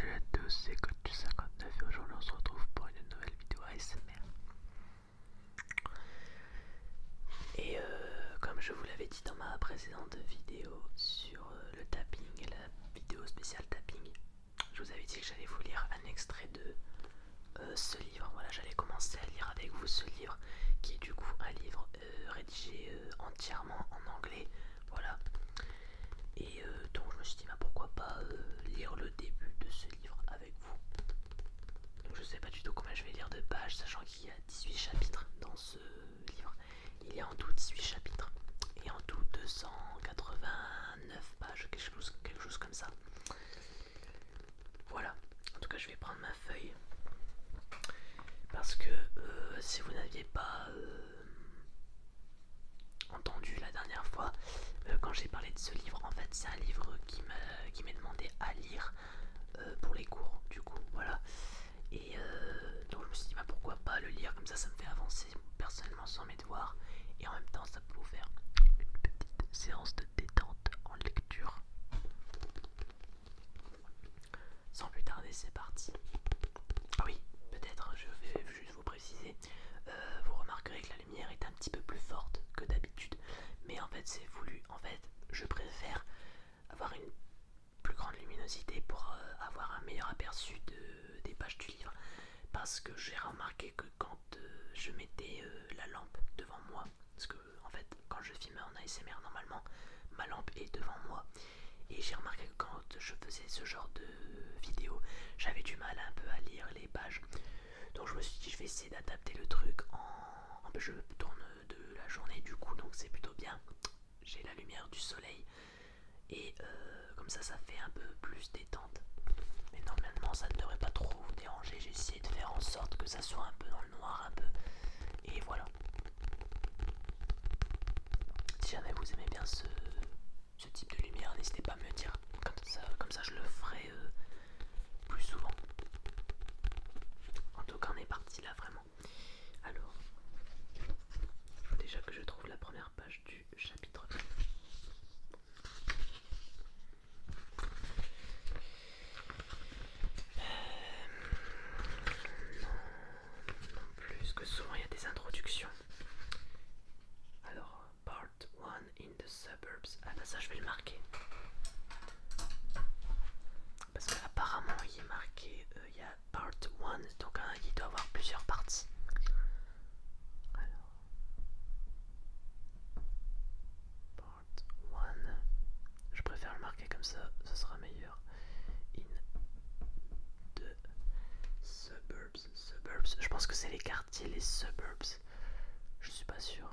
Salut à tous, c'est coach 59 et aujourd'hui on se retrouve pour une nouvelle vidéo ASMR. Et comme je vous l'avais dit dans ma précédente vidéo sur le tapping, la vidéo spéciale tapping, je vous avais dit que j'allais vous lire un extrait de ce livre. Voilà, j'allais commencer à lire avec vous ce livre qui est du coup un livre rédigé entièrement en anglais. Voilà. Et donc je me suis dit bah, pourquoi pas lire le début de ce livre avec vous. Donc je sais pas du tout combien je vais lire de pages, sachant qu'il y a 18 chapitres dans ce livre. Il y a en tout 18 chapitres et en tout 289 pages, quelque chose comme ça. Voilà, en tout cas je vais prendre ma feuille parce que si vous n'aviez pas entendu la dernière fois quand j'ai parlé de ce livre, en fait c'est un livre qui m'est demandé à lire pour les cours du coup, voilà. Et donc je me suis dit bah, pourquoi pas le lire, comme ça me fait avancer personnellement sans mes devoirs et en même temps ça peut vous faire une petite séance de détente en lecture. Sans plus tarder, c'est parti. Ah oui, peut-être je vais juste vous préciser, vous remarquerez que la lumière est un petit peu plus forte que d'habitude, mais en fait c'est voulu. En fait je préfère avoir une plus grande luminosité pour avoir un meilleur aperçu des pages du livre, parce que j'ai remarqué que quand je mettais la lampe devant moi, parce que en fait quand je filme en ASMR normalement ma lampe est devant moi, et j'ai remarqué que quand je faisais ce genre de vidéo j'avais du mal un peu à lire les pages. Donc je me suis dit je vais essayer d'adapter le truc en je tourne de la journée du coup, donc c'est plutôt bien. J'ai la lumière du soleil et comme ça fait un peu plus détente. Mais normalement ça ne devrait pas trop vous déranger. J'ai essayé de faire en sorte que ça soit un peu dans le noir un peu. Et voilà. Si jamais vous aimez bien ce type de lumière, n'hésitez pas à me le dire. Comme ça je le ferai plus souvent. En tout cas on est parti là vraiment. Alors, il faut déjà que je trouve la première page du chapitre. Plus que souvent il y a des introductions. Alors, part 1 in the suburbs. Ah bah ça je vais le marquer. Parce qu'apparemment il est marqué, il y a part 1, donc il doit avoir plusieurs parties. Alors, part 1, je préfère le marquer comme ça, ce sera meilleur. In the suburbs. Suburbs, je pense que c'est les quartiers, les suburbs. Je suis pas sûr.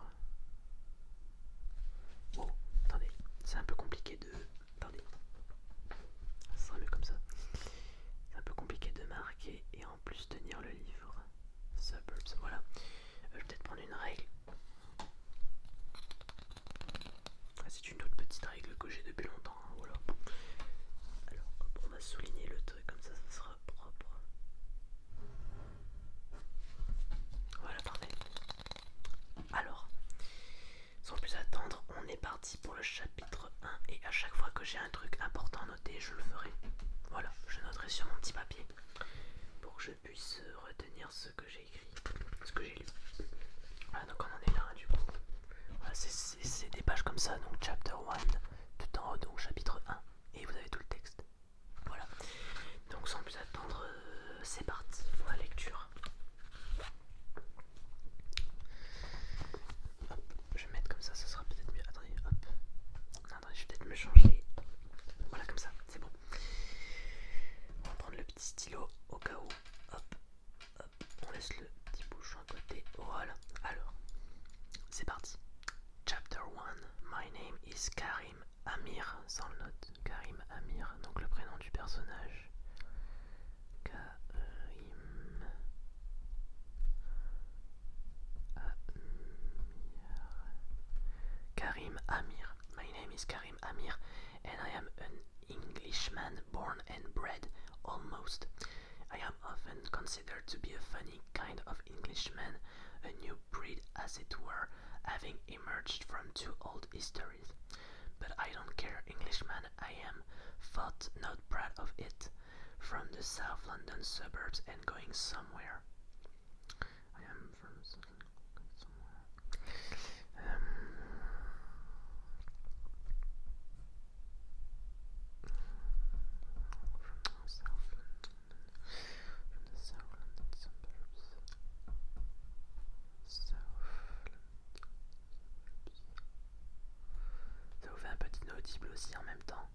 Oh, attendez, c'est un peu compliqué de... Attendez. Ça sera mieux comme ça. C'est un peu compliqué de marquer et en plus tenir le livre. Suburbs, voilà. Je vais peut-être prendre une règle. C'est une toute petite règle que j'ai depuis longtemps, hein, voilà. Alors, hop, on va souligner le truc comme ça sera propre. Voilà, parfait. Alors, sans plus attendre, on est parti pour le chapitre 1 et à chaque fois que j'ai un truc important à noter, je le ferai. Voilà, je noterai sur mon petit papier pour que je puisse retenir ce que j'ai écrit, ce que j'ai lu. Voilà, donc on en est là, du coup. Voilà, c'est des pages comme ça, donc chapter 1, tout en haut, donc chapitre 1, et vous avez tout le texte. Voilà, donc sans plus attendre, c'est parti pour la lecture. Hop, je vais mettre comme ça sera peut-être mieux. Attendez, hop. Attendez, je vais peut-être me changer. Voilà, comme ça, c'est bon. On va prendre le petit stylo au cas où. Hop, hop, on laisse le petit bouchon à côté. Voilà, alors, c'est parti. Chapter 1. My name is Karim Amir, sans le note. Karim Amir, donc le prénom du personnage. Karim Amir. My name is Karim Amir, and I am an Englishman born and bred, almost. I am often considered to be a funny kind of Englishman, a new breed as it were, having emerged from two old histories. But I don't care, Englishman I am, thought not proud of it. from the South London suburbs and going somewhere. I am from somewhere. Ça vous fait un petit inaudible aussi en même temps.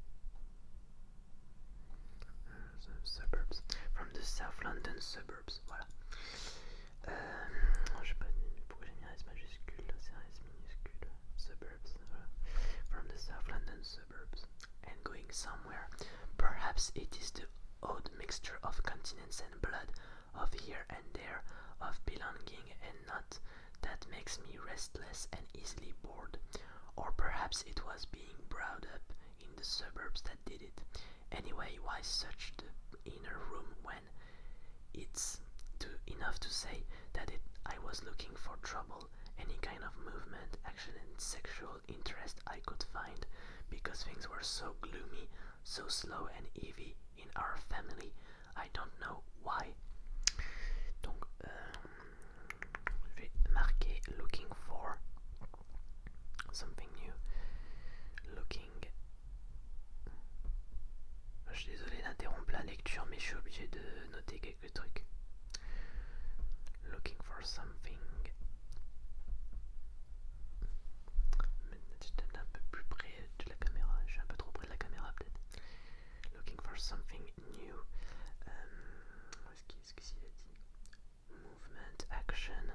Suburbs. From the South London suburbs. Voilà. Je sais pas pourquoi j'ai mis un S majuscule. C'est un S minuscule. Suburbs. Voilà. From the South London suburbs and going somewhere. Perhaps it is the odd mixture of continents and blood, of here and there, of belonging and not, that makes me restless and easily bored. Or perhaps it was being brought up in the suburbs that did it. Anyway, why search the inner room when it's enough to say that I was looking for trouble, any kind of movement, action and sexual interest I could find, because things were so gloomy, so slow and heavy in our family. I don't know why. Donc, je vais marquer looking for something new. Looking. Je suis désolé d'interrompre la lecture, mais je suis obligé de noter quelques trucs. Looking for something. Peut-être un peu plus près de la caméra. Je suis un peu trop près de la caméra peut-être. Looking for something new. Qu'est-ce qu'il a dit? Movement, action.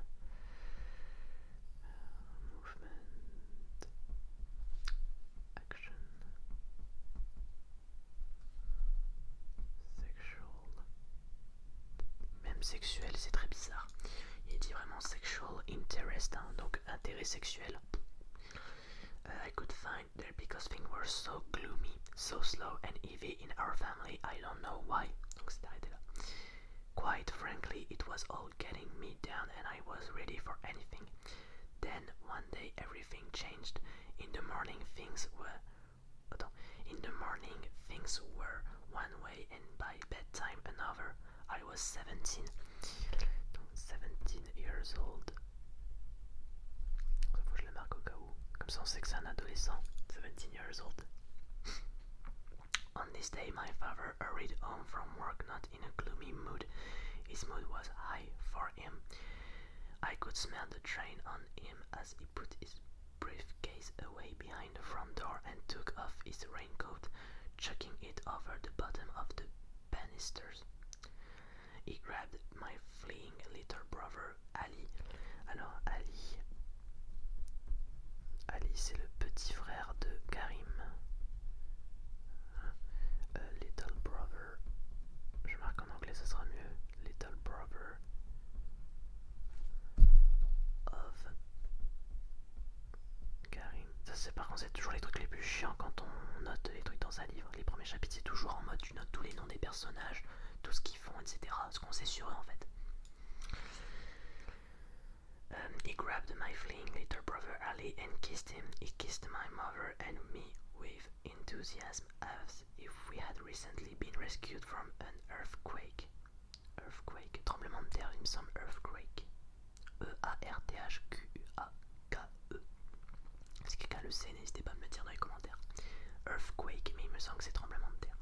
Movement, action. Sexual. Même sexuel, c'est très bizarre. Il dit vraiment sexual interest, hein, donc intérêt sexuel. I could find there because things were so gloomy, so slow and heavy in our family. I don't know why. Donc c'est arrêté là. Quite frankly, it was all getting me down and I was ready for anything. Then one day everything changed. In the morning things were one way and by bedtime another. I was 17. 17 years old. Faut que je le marque au cas où. Comme ça on sait que c'est un adolescent. 17 years old. On this day my father hurried home from work not in a gloomy mood. His mood was high for him. I could smell the train on him as he put his briefcase away behind the front door and took off his raincoat, chucking it over the bottom of the banisters. He grabbed my fleeing little brother Ali. Alors Ali c'est le petit frère de Karim. Little brother. Je marque en anglais, ça sera mieux. Little brother of Karim. Ça c'est par contre c'est toujours les trucs les plus chiants quand on note les trucs dans un livre. Les premiers chapitres c'est toujours en mode tu notes tous les noms des personnages, tout ce qu'ils font, etc. Ce qu'on sait sur eux en fait. He grabbed my fleeing little brother Ali and kissed him. He kissed my mother and me with enthusiasm as if we had recently been rescued from an earthquake. Earthquake, tremblement de terre, il me semble earthquake. E-A-R-T-H-Q-U-A-K-E. Si quelqu'un le sait, n'hésitez pas à me le dire dans les commentaires. Earthquake, mais il me semble que c'est tremblement de terre.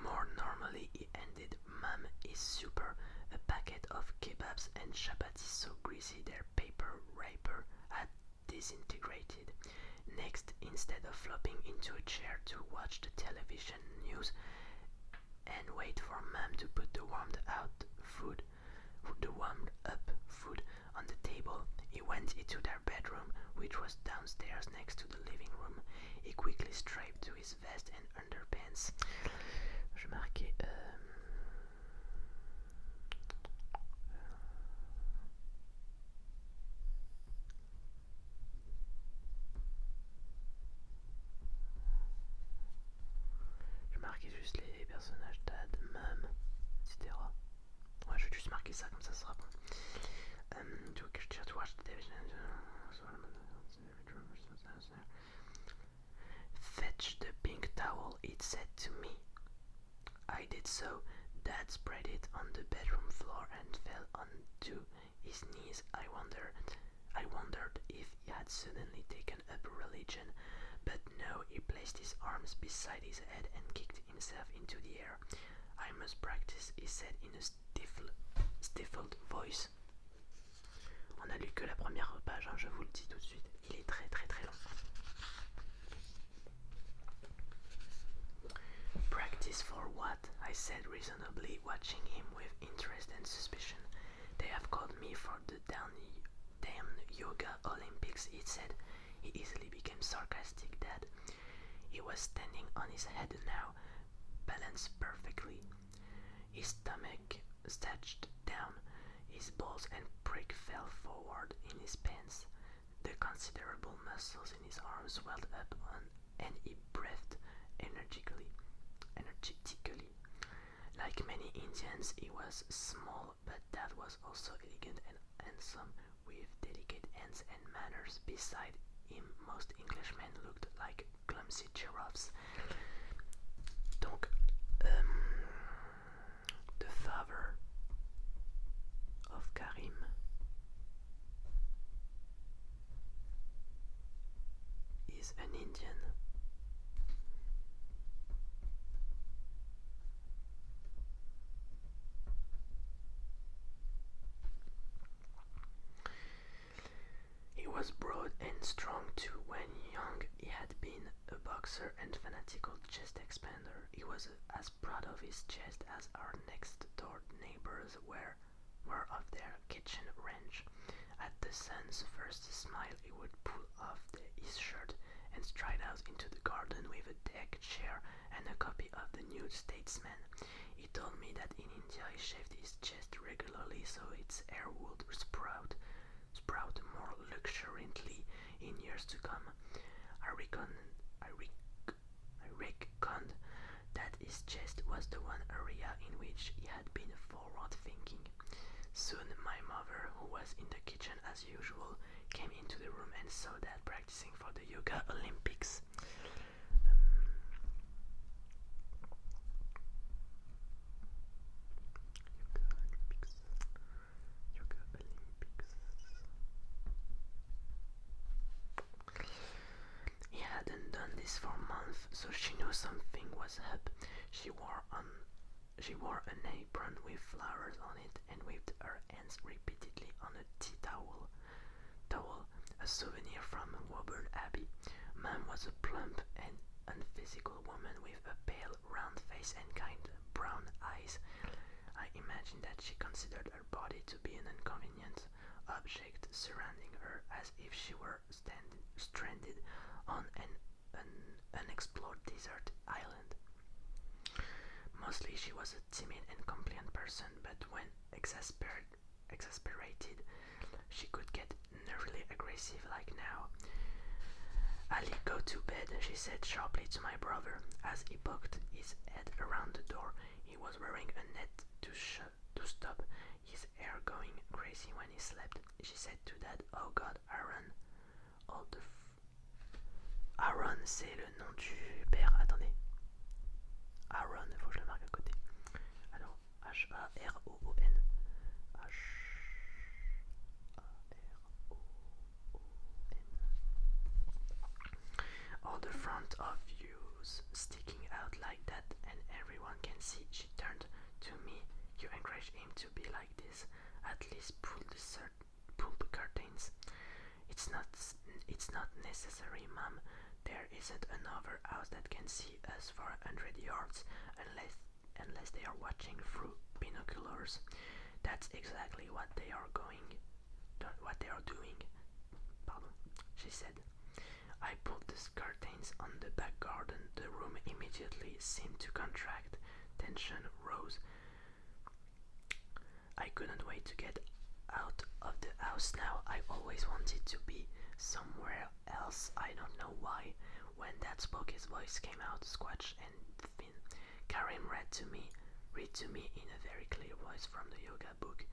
More normally, he ended, Mum is super. A packet of kebabs and chapatis so greasy their paper wrapper had disintegrated. Next, instead of flopping into a chair to watch the television news and wait for Mum to put the warmed up food on the table, he went into their bedroom, which was downstairs next to the living room. He quickly straight to his vest and underpants. Je marquais juste les personnages Dad, Mum, etc. Ouais, je vais juste marquer ça, comme ça sera bon. To watch the television. Fetch the pink towel, it said to me. I did So Dad spread it on the bedroom floor and fell onto his knees. I wondered if he had suddenly taken up religion, but no, he placed his arms beside his head and kicked himself into the air. I must practice, he said in a stifled voice. On a lu que la première page, hein, je vous le dis tout de suite. Il est très très très long. Practice for what? I said reasonably, watching him with interest and suspicion. They have called me for the damn yoga Olympics, he said. He easily became sarcastic. Dad. He was standing on his head now, balanced perfectly. His stomach stretched down, his balls and prick fell forward in his pants. The considerable muscles in his arms swelled up and he breathed energetically. Like many Indians, he was small, but Dad was also elegant and handsome, with delicate hands and manners. Beside him, most Englishmen looked like clumsy giraffes. Donc, the father of Karim is an Indian. He was broad and strong too. When young, he had been a boxer and fanatical chest expander. He was as proud of his chest as our next door neighbors were of their kitchen range. At the son's first smile, he would pull off his shirt and stride out into the garden with a deck chair and a copy of the New Statesman. He told me that in India he shaved his chest regularly so its hair would sprout more luxuriantly in years to come. I reckoned that his chest was the one area in which he had been forward-thinking. Soon my mother, who was in the kitchen as usual, came into the room and saw Dad practicing for the Yoga Olympics. He hadn't done this for months, so she knew something was up. She wore an apron with flowers on it and waved her hands repeatedly on a tea towel, a souvenir from Woburn Abbey. Mum was a plump and unphysical woman with a pale, round face and kind brown eyes. I imagined that she considered her body to be an inconvenient object surrounding her, as if she were stranded on an unexplored desert island. Mostly she was a timid and compliant person, but when exasperated, she could get nervily aggressive like now. Ali, go to bed, she said sharply to my brother. As he poked his head around the door, he was wearing a net to stop his hair going crazy when he slept. She said to Dad, oh God, Aaron. Aaron, c'est le nom du père. Attendez. Aaron, il faut que je le marque à côté. Alors, H-A-R-O-O-N. All the front of you's sticking out like that and everyone can see. She turned to me. You encourage him to be like this. At least pull the curtains. It's not necessary, Mum. There isn't another house that can see us for 100 yards unless they are watching through binoculars. That's exactly what they are doing. Pardon, she said. I pulled the curtains on the back garden. The room immediately seemed to contract. Tension rose. I couldn't wait to get out of the house now. I always wanted to be somewhere else. I don't know why. When Dad spoke, his voice came out squatched and thin. Karim read to me in a very clear voice from the yoga book.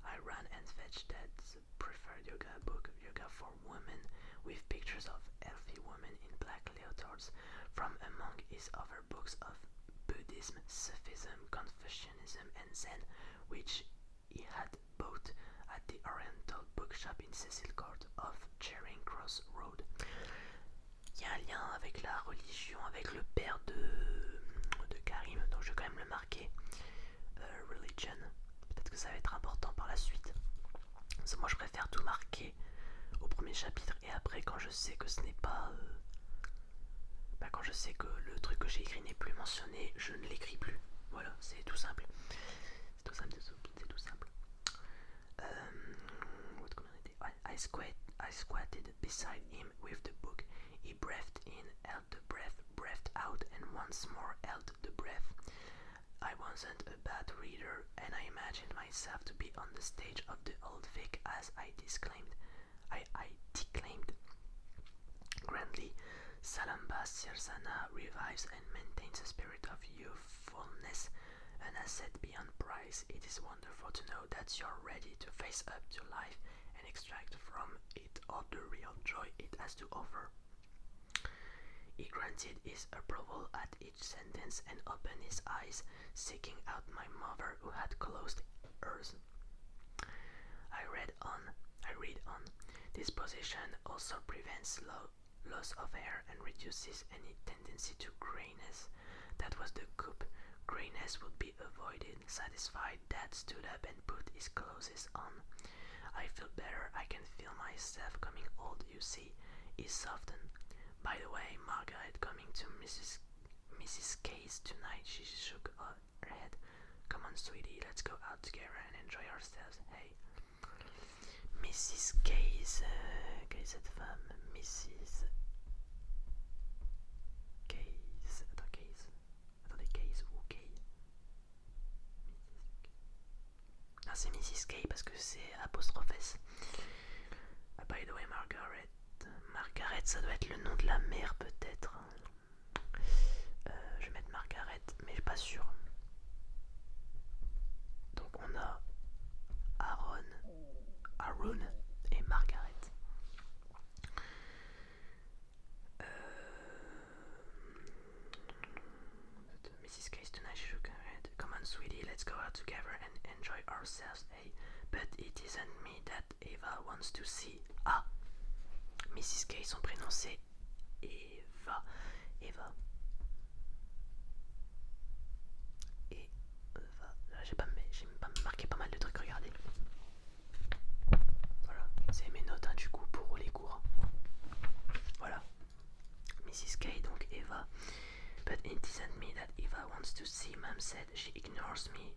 I ran and fetched Dad's preferred yoga book, Yoga for Women, with pictures of healthy women in black leotards. From among his other books of Buddhism Buddhism, Sufism, Confucianism, and Zen, which he had bought at the Oriental bookshop in Cecil Court of Charing Cross Road. Il y a un lien avec la religion, avec le père de Karim, donc je vais quand même le marquer. Religion, peut-être que ça va être important par la suite. Moi je préfère tout marquer au premier chapitre et après quand je sais que ce n'est pas... quand je sais que le truc que j'ai écrit n'est plus mentionné, je ne l'écris plus. Voilà, c'est tout simple. C'est tout simple, c'est tout simple. I squatted beside him with the book. He breathed in, held the breath, breathed out, and once more held the breath. I wasn't a bad reader, and I imagined myself to be on the stage of the Old Vic as I declaimed grandly. Salamba Sirsana revives and maintains a spirit of youthfulness, an asset beyond price. It is wonderful to know that you're ready to face up to life and extract from it all the real joy it has to offer. He granted his approval at each sentence and opened his eyes, seeking out my mother who had closed hers. I read on. This position also prevents loss of hair and reduces any tendency to grayness. That was the coup. Grayness would be avoided. Satisfied, Dad stood up and put his clothes on. I feel better. I can feel myself coming old, you see. He softened. By the way, Margaret coming to Mrs. K's tonight. She shook her head. Come on, sweetie, let's go out together and enjoy ourselves. Hey. Mrs. Case, quelle est cette femme? Mrs. Case. Attendez, Case ou Kay? Ah, c'est Mrs. Kay parce que c'est apostrophe S. By the way, Margaret. Margaret, ça doit être le nom de la mère peut-être. Je vais mettre Margaret, mais je suis pas sûr. Donc on a Aaron et Margaret. Mrs. Case tonight she shook her head. Come on, sweetie, let's go out together and enjoy ourselves, eh? But it isn't me that Eva wants to see. Ah, Mrs. Case, son prénom c'est Eva. Eva. J'ai même pas marqué pas mal de trucs, regardez. Voilà, c'est mes notes du coup pour les cours. Voilà. Mrs. K, donc Eva. But it isn't me that Eva wants to see, Mom said. She ignores me.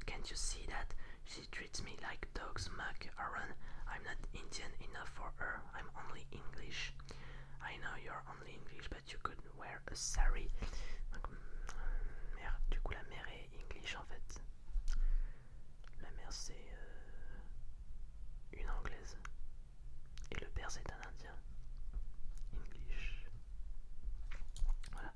Can't you see that? She treats me like dogs mug Aaron. I'm not Indian enough for her. I'm only English. I know you're only English, but you could wear a sari. Du coup, la mère est English en fait. La mère c'est une anglaise. Et le père c'est un indien. English. Voilà.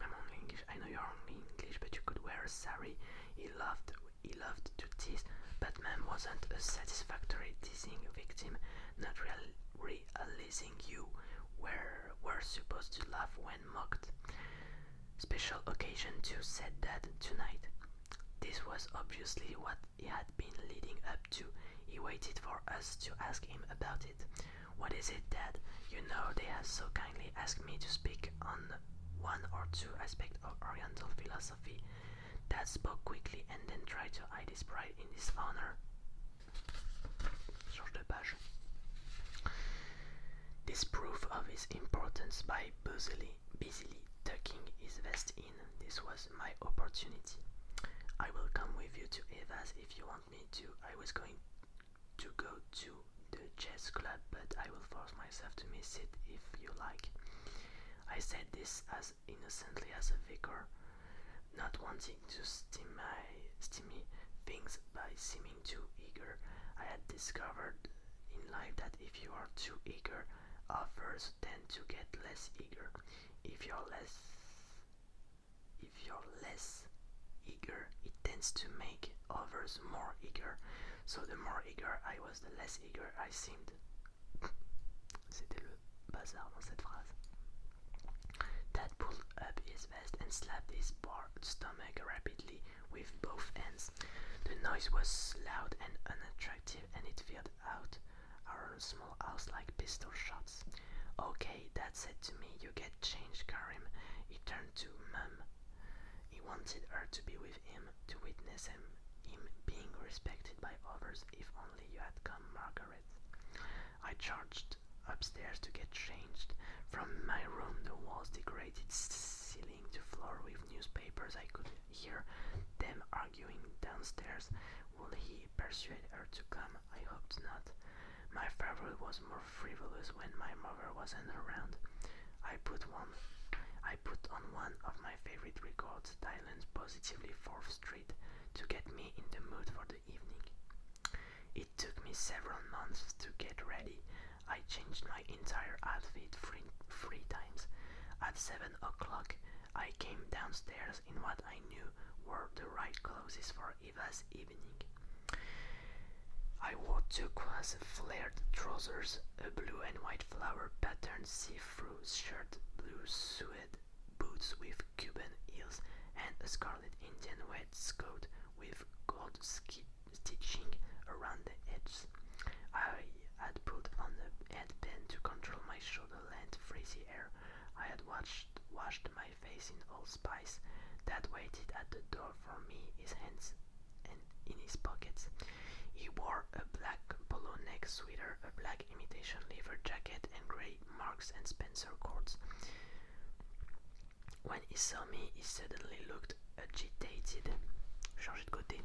I'm only English. I know you're only English, but you could wear a sari. He loved to tease, but Mom wasn't a satisfactory teasing victim, not realizing you were supposed to laugh when mocked. Special occasion too, said Dad tonight. This was obviously what he had been leading up to. He waited for us to ask him about it. What is it, Dad? You know they have so kindly asked me to speak on one or two aspects of Oriental philosophy. Dad spoke quickly and then tried to hide his pride in his honor. Change de page. This proof of his importance by busily tucking his vest in. This was my opportunity. I will come with you to Eva's if you want me to. I was going to go to the chess club, but I will force myself to miss it if you like. I said this as innocently as a vicar, not wanting to steamy things by seeming too eager. I had discovered in life that if you are too eager, others tend to get less eager. If you're less eager, it tends to make others more eager. So the more eager I was, the less eager I seemed. C'était le bazar dans cette phrase. Dad pulled up his and slapped his bare stomach rapidly with both hands. The noise was loud and unattractive, and it filled out our small house like pistol shots. Okay, Dad said to me, you get changed, Karim. He turned to Mum. He wanted her to be with him, to witness him being respected by others. If only you had come, Margaret. I charged upstairs to get changed. From my room, the walls decorated ceiling to floor with newspapers. I could hear them arguing downstairs. Would he persuade her to come? I hoped not. My father was more frivolous when my mother wasn't around. I put on one of my favorite records, Dylan's Positively 4th Street, to get me in the mood for the evening. It took me several months to get ready. I changed my entire outfit three times. At 7 o'clock, I came downstairs in what I knew were the right clothes for Eva's evening. I wore turquoise flared trousers, a blue and white flower patterned see-through shirt, blue suede boots with Cuban heels, and a scarlet Indian waistcoat with gold stitching around the edges. I had put on a headband to control my shoulder-length frizzy hair. I had washed my face in Old Spice. Dad waited at the door for me, his hands and in his pockets. He wore a black polo neck sweater, a black imitation leather jacket, and grey Marks and Spencer cords. When he saw me, he suddenly looked agitated. Changer de côté.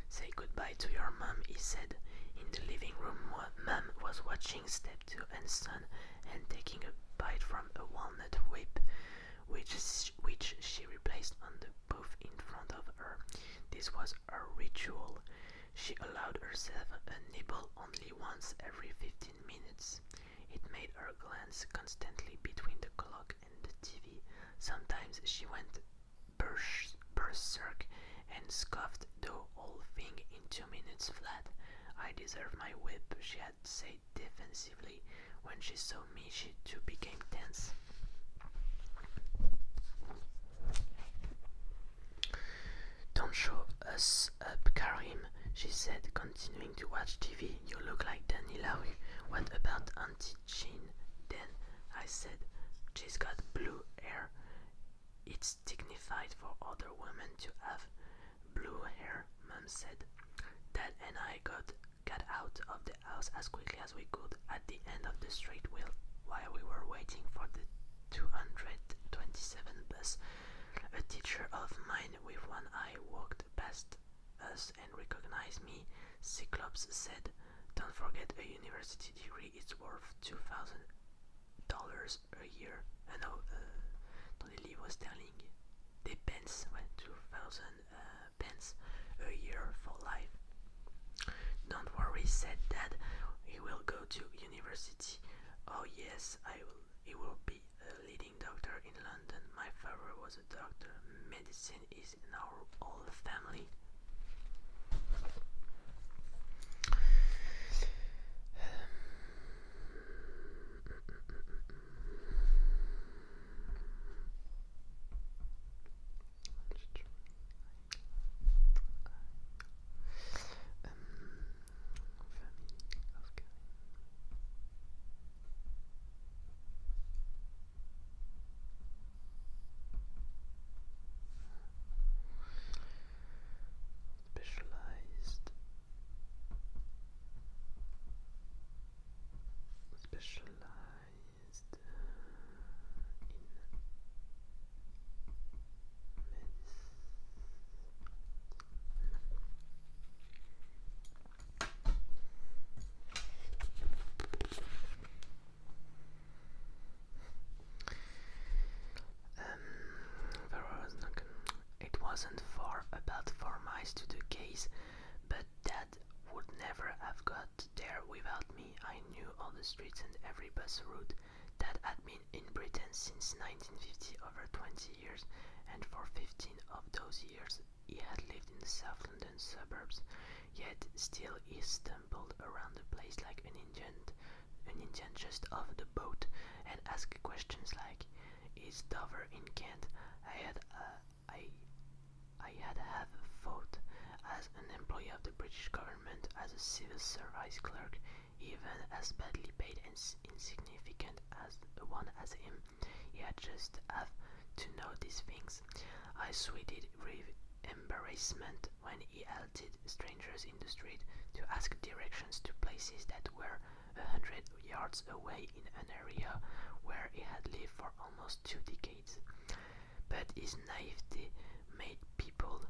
Say goodbye to your mum, he said. In the living room, Mum was watching Step 2 and Son and taking a bite from a walnut whip, which she replaced on the booth in front of her. This was her ritual. She allowed herself a nibble only once every 15 minutes. It made her glance constantly between the clock and the TV. Sometimes she went berserk and scoffed the whole thing in 2 minutes flat. I deserve my whip, she had said defensively. When she saw me, she too became tense. Don't show us up, Karim, she said, continuing to watch TV. You look like Danny LaRue. What about Auntie Jean, then? I said. She's got blue hair. It's dignified for other women to have blue hair, Mum said. Dad and I got out of the house as quickly as we could at the end of the street while we were waiting for the 227 bus. A teacher of mine with one eye walked past us and recognized me. Cyclops said, "Don't forget a university degree is worth $2,000 a year." No, dans les livres sterling. Des pence, ouais, 2,000 pence a year for life. Don't worry, said Dad. He will go to university. Oh yes, he will be a leading doctor in London. My father was a doctor. Medicine is in our whole family. Wasn't far, about 4 miles to the quays, but Dad would never have got there without me. I knew all the streets and every bus route. Dad had been in Britain since 1950, over 20 years, and for 15 of those years he had lived in the South London suburbs. Yet still he stumbled around the place like an Indian just off the boat, and asked is Dover in Kent. I had have fought as an employee of the British government, as a civil service clerk, even as badly paid and insignificant as one as him. He had just have to know these things. I sweated with embarrassment when he halted strangers in the street to ask directions to places that were 100 yards away in an area where he had lived for almost 2 decades. But his naivety made people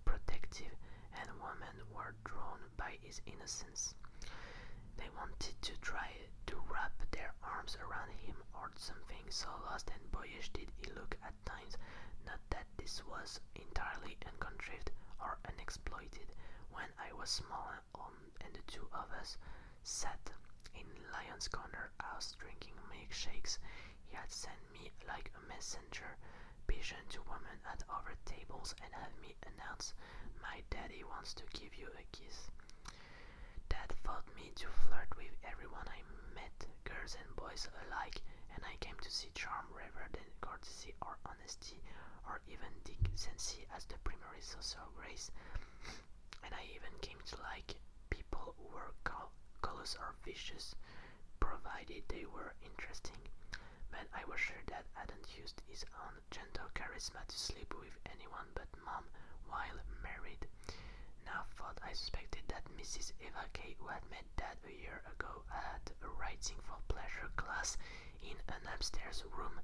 protective, and women were drawn by his innocence. They wanted to try to wrap their arms around him, or something so lost and boyish did he look at times. Not that this was entirely uncontrived or unexploited. When I was small and the two of us sat in Lion's Corner house drinking milkshakes, he had sent me like a messenger pigeon to women at other tables and had me announce, "My daddy wants to give you a kiss." Dad taught me to flirt with everyone I met, girls and boys alike, and I came to see charm rather than courtesy or honesty, or even decency as the primary social grace. And I even came to like people who were callous or vicious, provided they were interesting. But I was sure Dad hadn't used his own gentle charisma to sleep with anyone but Mom while married. Now thought I suspected that Mrs. Eva K, who had met Dad a year ago, had a writing for pleasure class in an upstairs room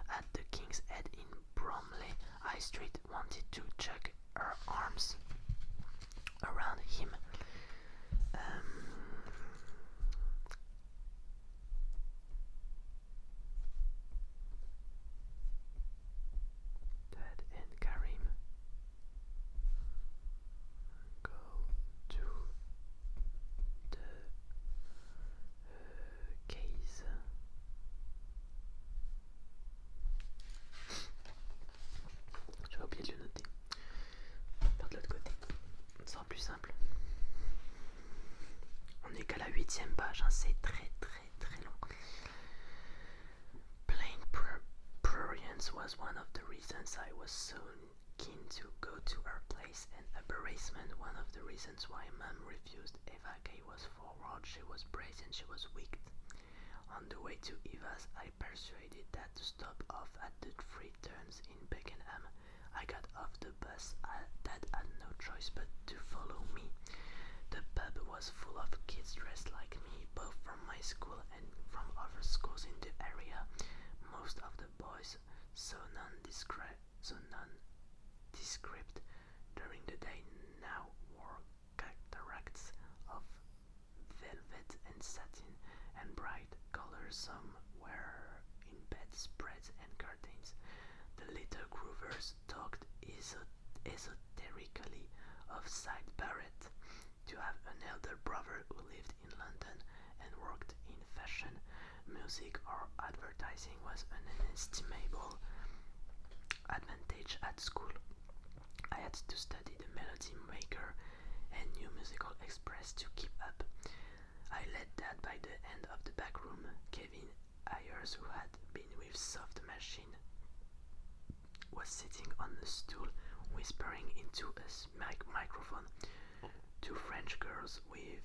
at the King's Head in Bromley High Street, wanted to chuck her arms around him. Dad and Karim go to the case. J'ai oublié de le noter. Par de l'autre côté. Ce sera plus simple. On n'est qu'à la 8e page, hein. C'est très long. Plain prurience was one of the reasons I was so keen to go to her place, and embarrassment one of the reasons why Mom refused. Eva K was forward, she was brazen, she was weak. On the way to Eva's, I persuaded Dad to stop off at the 3 turns in Beckenham. I got off the bus. Dad had no choice but to follow me. The pub was full of kids dressed like me, both from my school and from other schools in the area. Most of the boys so nondescript during the day now wore cataracts of velvet and satin and bright colors. Some were in bedspreads and curtains. The little Groovers talked esoterically of Syd Barrett, to have an elder brother who lived in London and worked in fashion, music, or advertising was an inestimable advantage at school. I had to study the Melody Maker and New Musical Express to keep up. I led Dad by the end of the back room. Kevin Ayers, who had been with Soft Machine, was sitting on a stool whispering into a microphone. 2 French girls with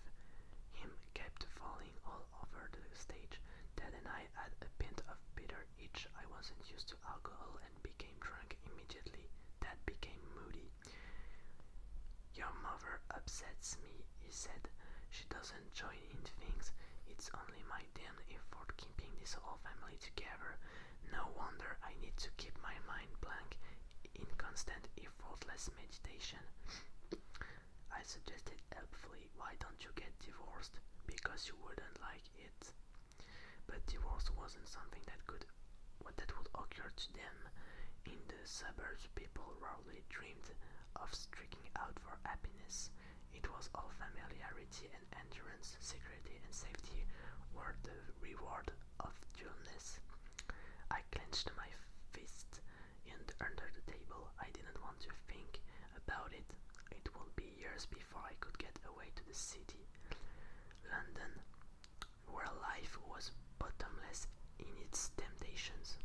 him kept falling all over the stage. Dad and I had a pint of bitter each. I wasn't used to alcohol and became drunk immediately. Dad became moody. "Your mother upsets me," he said. "She doesn't join in things. It's only my damned effort keeping this whole family together. No wonder I need to keep my mind blank in constant effortless meditation." I suggested helpfully, "Why don't you get divorced? Because you wouldn't like it." But divorce wasn't something that would occur to them. In the suburbs, people rarely dreamed of striking out for happiness. It was all familiarity and endurance. Security and safety were the reward of dullness. I clenched my fist under the table. I didn't want to think about it. It would be years before I could get away to the city. London, where life was bottomless in its temptations.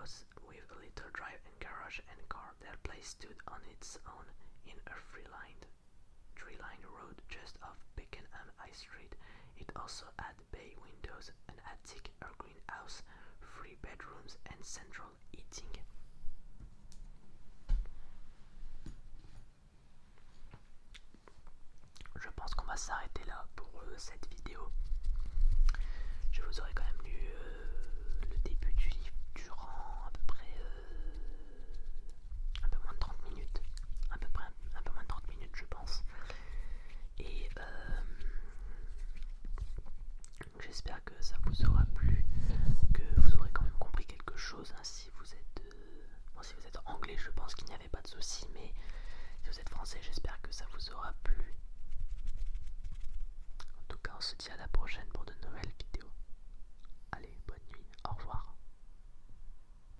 house with a little drive and garage and car. Their place stood on its own in a tree-lined road just off Beckenham High Street. It also had bay windows, an attic, a greenhouse, 3 bedrooms and central heating. Je pense qu'on va s'arrêter là pour cette vidéo. Je vous aurais quand même lu le début du livre durant à peu près un peu moins de 30 minutes. À peu près un peu moins de 30 minutes je pense. Et j'espère que ça vous aura plu, que vous aurez quand même compris quelque chose, hein, si vous êtes si vous êtes anglais je pense qu'il n'y avait pas de souci, mais si vous êtes français j'espère que ça vous aura plu. En tout cas on se dit à la prochaine.